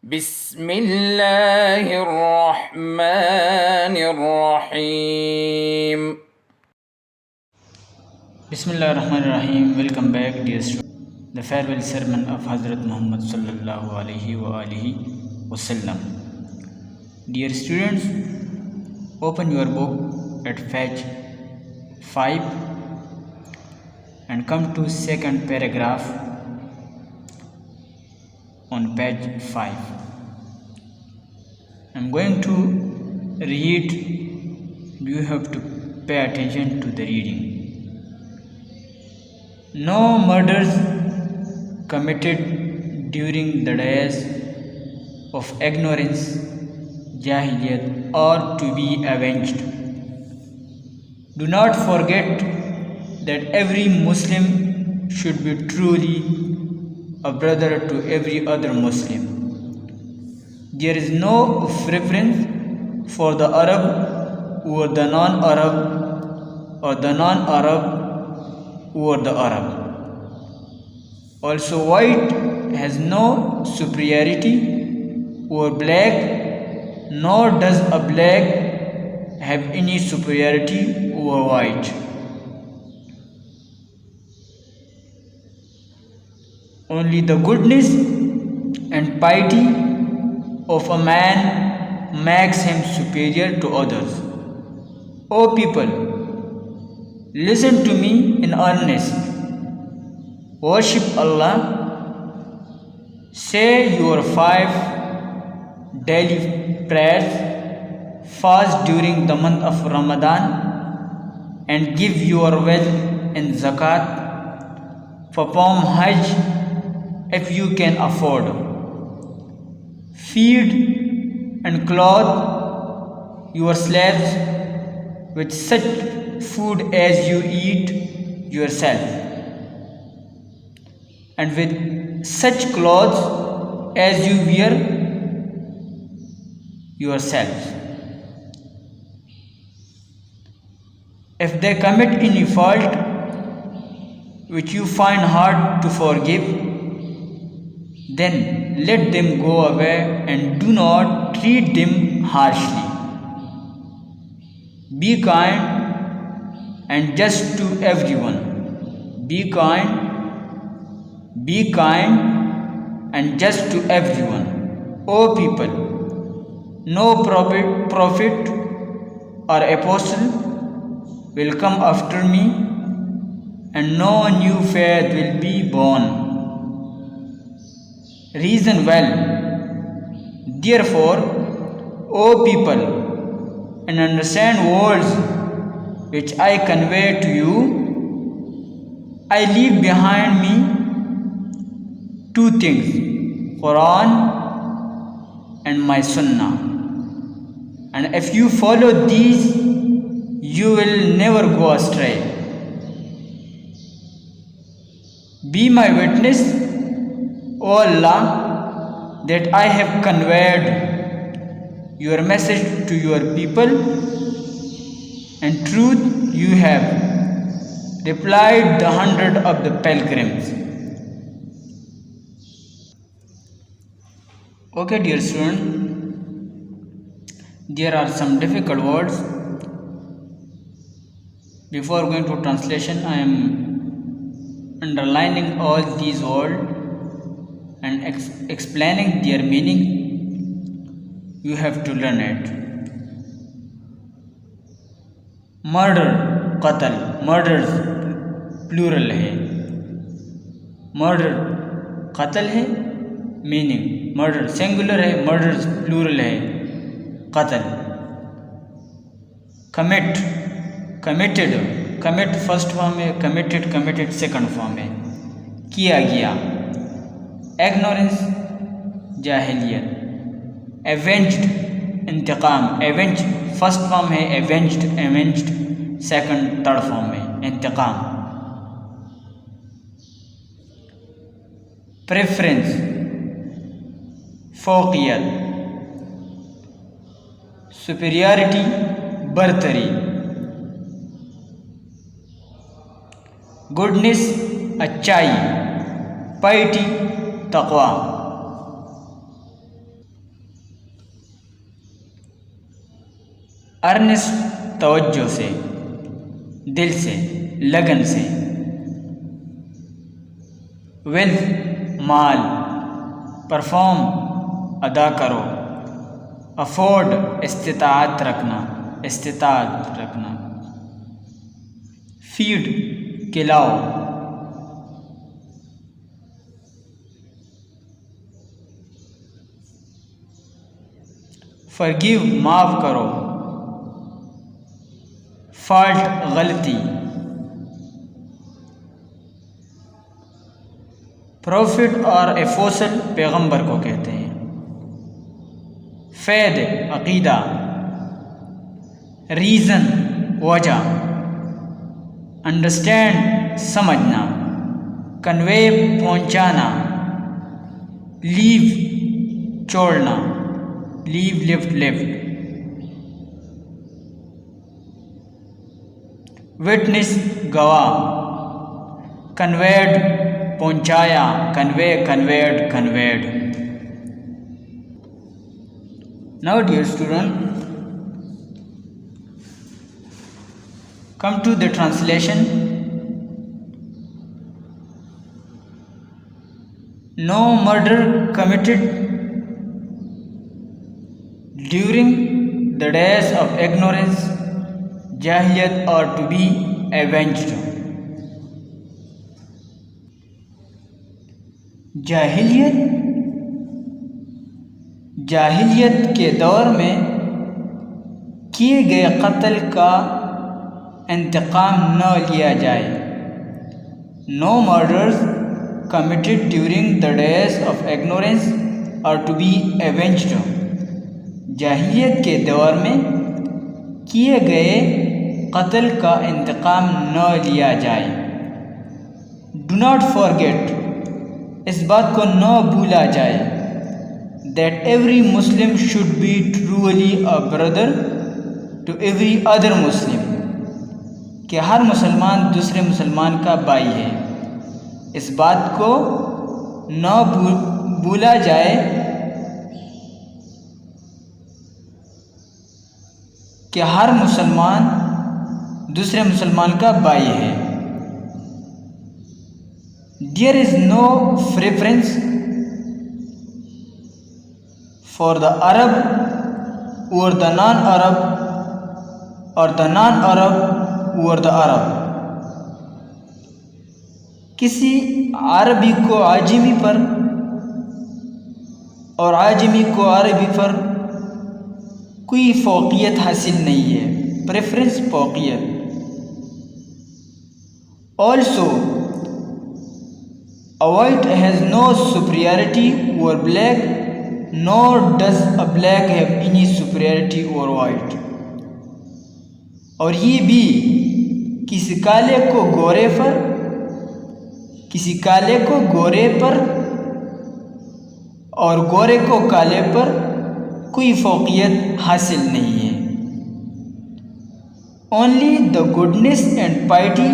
بسم الله الرحمن الرحيم. Bismillah ar-Rahman ar-Rahim. Welcome back, dear students. The farewell sermon of Hazrat Muhammad sallallahu alaihi wa alihi wasallam. Dear students, open your book at page 5 and come to second paragraph on page 5. I'm going to read. You have to pay attention to the reading. No murders committed during the days of ignorance, Jahiliyat, are to be avenged. Do not forget that every Muslim should be truly a brother to every other Muslim. There is no preference for the Arab or the non-Arab, or the non-Arab over the Arab. Also, white has no superiority over black, nor does a black have any superiority over white. Only the goodness and piety of a man makes him superior to others. O people, listen to me in earnest. Worship Allah. Say your 5 daily prayers. Fast during the month of Ramadan and give your wealth in zakat. Perform Hajj if you can afford. Feed and clothe your slaves with such food as you eat yourself, and with such clothes as you wear yourself. If they commit any fault which you find hard to forgive, then let them go away and do not treat them harshly. Be kind and just to everyone. Be kind and just to everyone. O people, no prophet or apostle will come after me, and no new faith will be born. Reason well, therefore, O people, and understand words which I convey to you. I leave behind me 2 things, Quran and my Sunnah, and if you follow these, you will never go astray. Be my witness, O Allah, that I have conveyed your message to your people, and truth you have replied the 100 of the pilgrims. Okay, dear student, there are some difficult words. Before going to translation, I am underlining all these words and explaining their meaning. You have to learn it. Murder, qatl, murders plural है. Murder qatl है, meaning murder singular है, murders plural है, qatl. Commit, committed, commit first form है, committed second form है, किया गया. Ignorance, जाहिलियत. Avenged, इंतकाम. Avenge first form है, avenged second third form है, इंतकाम. Preference, फौकियत. Superiority, बरतरी. Goodness, अच्छाई. Piety, तक़वा. अर्नेस्ट तवज्जो से, दिल से, लगन से। वेल्थ माल, परफॉर्म अदा करो। अफोर्ड इस्तिताअत रखना, इस्तिताअत रखना। फीड खिलाओ। फॉरगिव माफ़ करो। फॉल्ट गलती। प्रॉफिट और एफोसल पैगंबर को कहते हैं। फैद अकीदा। रीज़न वजह। अंडरस्टैंड समझना। कन्वे पहुंचाना। लीव छोड़ना, लीव लिफ्ट लिफ्ट। विटनेस गवाह। कन्वेड पहुंचाया, convey conveyed conveyed. Now dear student, come to the translation. No murder committed during the days of ignorance, jahiliyat, or to be avenged. जाहिलियत के दौर में किए गए कत्ल का इंतकाम न लिया जाए। No murders committed during the days of ignorance are to be avenged. जाहिलियत के दौर में किए गए कत्ल का इंतकाम न लिया जाए। डू नॉट फॉरगेट, इस बात को न भूला जाए, that every Muslim should be truly a brother to every other Muslim, कि हर मुसलमान दूसरे मुसलमान का भाई है। इस बात को न भूला जाए कि हर मुसलमान दूसरे मुसलमान का भाई है। There is no preference for the Arab or the non-Arab or the non-Arab or the Arab। किसी अरबी को आजमी पर और आजमी को अरबी पर कोई फौकियत हासिल नहीं है, प्रेफरेंस फौकियत। Also a white has no superiority over black, nor does a black have any superiority over white। और ये भी किसी काले को गोरे पर, किसी काले को गोरे पर और गोरे को काले पर कोई फौकियत हासिल नहीं है। Only the goodness and पाइटी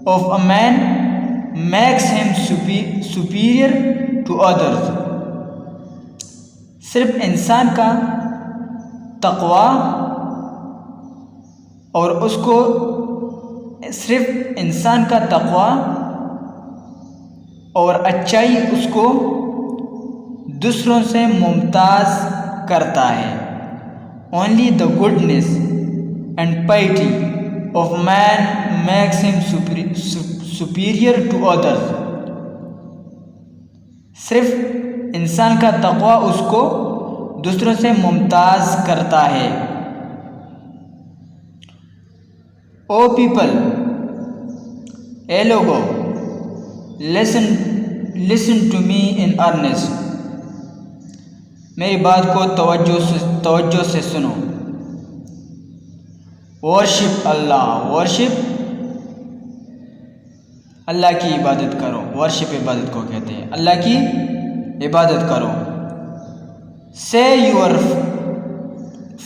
of a man makes him superior to others। सिर्फ इंसान का तक़वा और उसको सिर्फ इंसान का तक़वा और अच्छाई उसको दूसरों से मुमताज़ करता है। Only the goodness and पाइटी of man makes him superior to others। सिर्फ इंसान का तक़वा उसको दूसरों से मुमताज़ करता है। ओ पीपल, ए लोगो, listen to me in earnest, मेरी बात को तवज्जो से सुनो। वर्शिप अल्लाह, वर्शिप अल्लाह की इबादत करो। वर्शिप इबादत को कहते हैं, अल्लाह की इबादत करो। से योर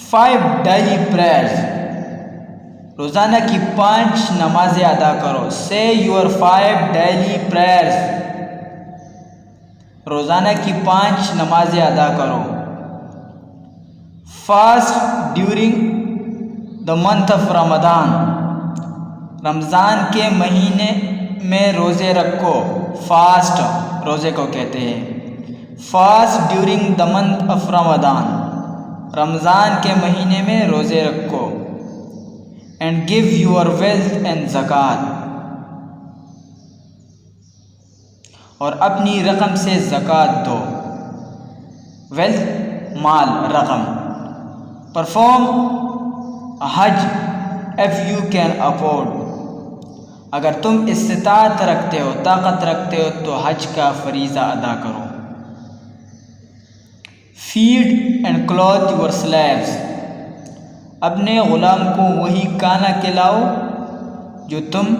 5 डेली प्रेयर्स, रोज़ाना की 5 नमाजें अदा करो। से योर 5 डेली प्रेयर्स, रोज़ाना की 5 नमाजें अदा करो। Fast during the month of Ramadan, Ramzan के महीने में रोज़े रखो। फास्ट रोज़े को कहते हैं। Fast during the month of Ramadan, Ramzan के महीने में रोज़े रखो। And give your wealth and zakat, और अपनी रकम से ज़कात दो। वेल्थ माल, रकम। परफॉर्म हज इफ़ यू कैन अफोर्ड, अगर तुम इस्तिताअत रखते हो, ताकत रखते हो तो हज का फरीज़ा अदा करो। Feed and clothe your slaves, अपने ग़ुलाम को वही खाना खिलाओ जो तुम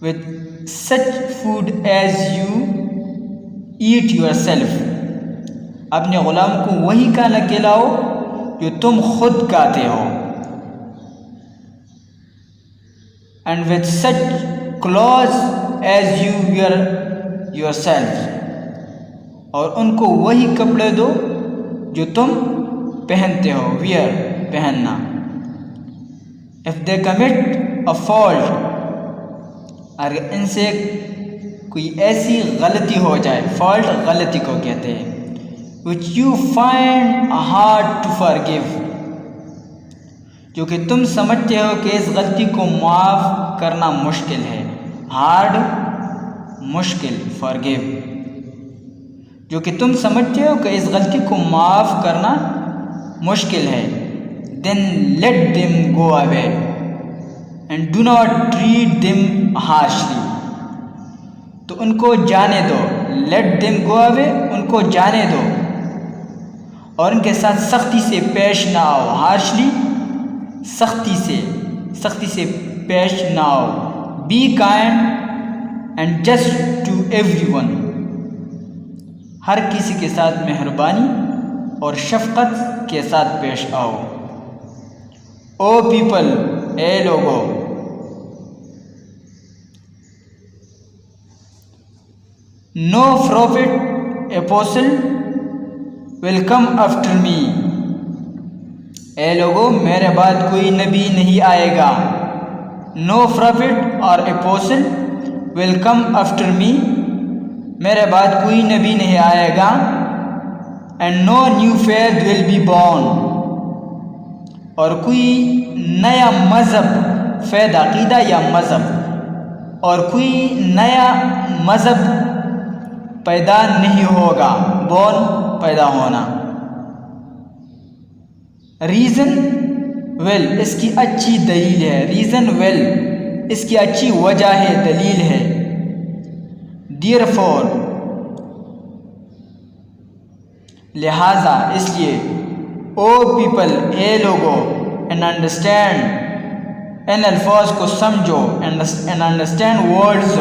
with such food as you eat yourself, अपने ग़ुलाम को वही खाना खिलाओ जो तुम खुद खाते हो। and with such clothes as you wear yourself, और उनको वही कपड़े दो जो तुम पहनते हो। wear, पहनना। if they commit a fault, अगर इनसे कोई ऐसी गलती हो जाए, फॉल्ट गलती को कहते हैं, which you find hard to forgive, जो कि तुम समझते हो कि इस गलती को माफ़ करना मुश्किल है। हार्ड, मुश्किल, forgive, जो कि तुम समझते हो कि इस गलती को माफ़ करना मुश्किल है। then let them go away and do not treat them harshly, तो उनको जाने दो। let them go away, उनको जाने दो और उनके साथ सख्ती से पेश ना आओ। harshly, सख्ती से पेश ना आओ। be kind and just to everyone, हर किसी के साथ मेहरबानी और शफ़क़त के साथ पेश आओ। ओ पीपल, ए लोगो, no prophet apostle will come after me, ए लोगो मेरे बाद कोई नबी नहीं आएगा। नो प्रॉफिट और एपोसल विल कम आफ्टर मी, मेरे बाद कोई नबी नहीं आएगा। And no new faith will be born, और कोई नया मज़हब, फ़ैद अक़ीदा या मज़हब, और कोई नया मज़हब पैदा नहीं होगा। बॉर्न, पैदा होना। रीज़न वेल, इसकी अच्छी दलील है। रीज़न वेल, इसकी अच्छी वजह है, दलील है। देयरफॉर, लिहाजा, इसलिए। ओ पीपल, ए लोगो, एंड अंडरस्टैंड, इन अल्फाज को समझो। एंड अंडरस्टैंड वर्ड्स,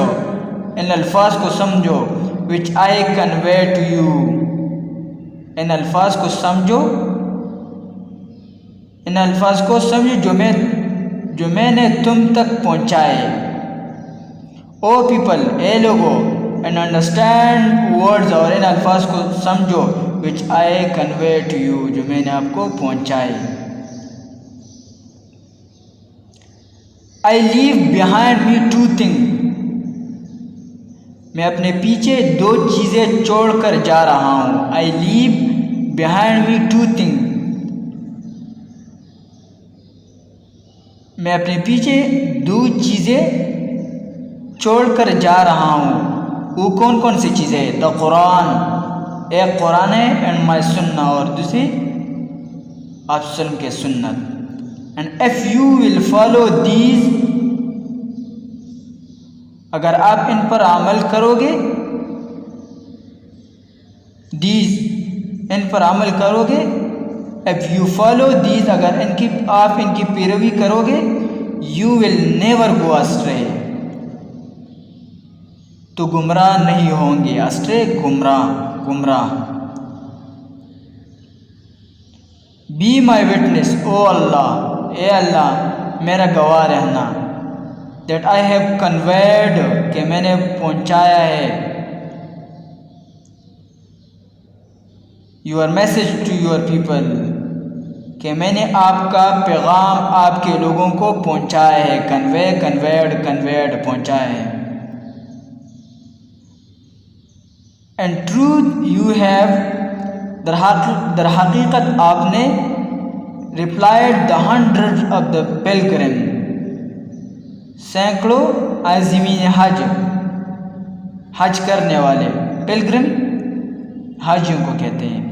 इन अल्फाज को समझो। Which I convey to you, इन अल्फाज को समझो, इन अल्फाज को समझो जो मैंने तुम तक पहुँचाए। ओ पीपल, ए लोगो, एंड अंडरस्टैंड वर्ड्स, और इन अल्फाज को समझो। Which I convey to you, जो मैंने आपको पहुँचाए। I leave behind me two thing, मैं अपने पीछे दो चीज़ें छोड़कर जा रहा हूँ। I leave behind me two thing, मैं अपने पीछे दो चीज़ें छोड़कर जा रहा हूँ। वो कौन कौन सी चीज़ें? द कुरान, एक कुरान है, एंड माई सुन्ना, और दूसरी आप सल्लम के सुन्नत। And if you will follow these, अगर आप इन पर अमल करोगे, दीज, इन पर अमल करोगे। इफ़ यू फॉलो दीज, अगर आप इनकी पैरवी करोगे। यू विल नेवर गो अस्ट्रे, तो गुमराह नहीं होंगे। अस्ट्रे, गुमराह। बी माई विटनेस, ओ अल्लाह, ए अल्लाह मेरा गवाह रहना। दैट आई हैव कन्वेड, कि मैंने पहुँचाया है। Your message to your people, कि मैंने आपका पैगाम आपके लोगों को पहुंचाया है। कन्वेड पहुंचाया है। एंड ट्रूथ यू हैव, दर हकीकत आपने replied the hundred of the Pilgrim, सैकड़ों आज़मीन हज करने वाले। पिलग्रिम हाजियों को कहते हैं।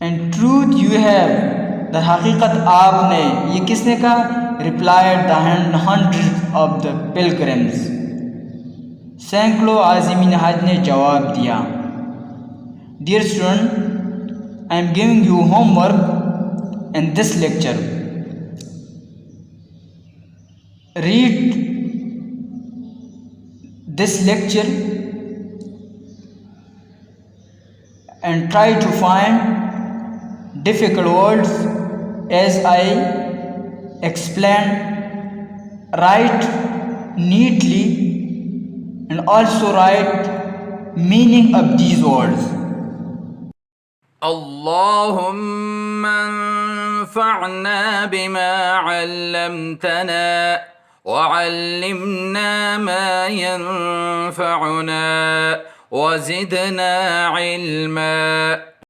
एंड ट्रूथ यू हैव, दर हकीकत आपने, ये किसने कहा? Replied the hundred of the pilgrims, सैकड़ों आज़मीन हज ने जवाब दिया। Dear student, I am giving you homework in this lecture. Read this lecture and try to find difficult words as I explained. Write neatly and also write meaning of these words. اللهم انفعنا بما علمتنا وعلمنا ما ينفعنا وزدنا علما.